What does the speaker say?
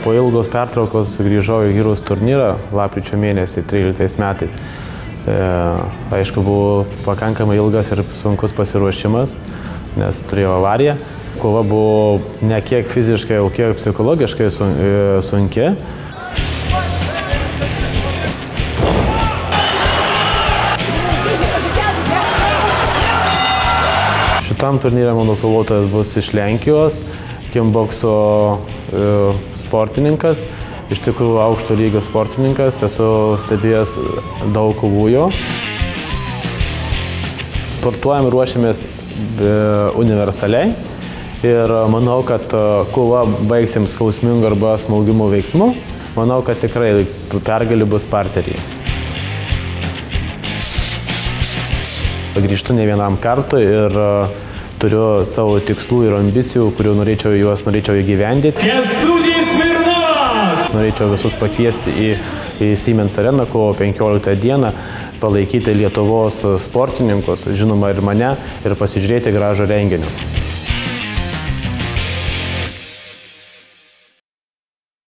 Po ilgos pertraukos grįžau į Heroes turnyrą lapkričio mėnesį 13 metais. Aišku, buvo pakankamai ilgas ir sunkus pasiruošimas, nes turėjau avariją. Kova buvo ne kiek fiziškai, o kiek psichologiškai sunki. Šitam turnyre mano kovotojas bus iš Lenkijos, kimbokso sportininkas. Iš tikrųjų aukšto lygio sportininkas, esu stebėjęs daug kovų jo. Sportuojam ir ruošiamės universaliai ir manau, kad kova baigsim skausmingu arba smaugimo veiksmu. Manau, kad tikrai pergalė bus parteryje. Grįžtu ne vienam kartui ir turiu savo tikslų ir ambicijų, kurių norėčiau įgyvendinti. Norėčiau visus pakviesti į Siemens areną kovo 15 dieną, palaikyti Lietuvos sportininkus, žinoma ir mane, ir pasižiūrėti gražų renginį.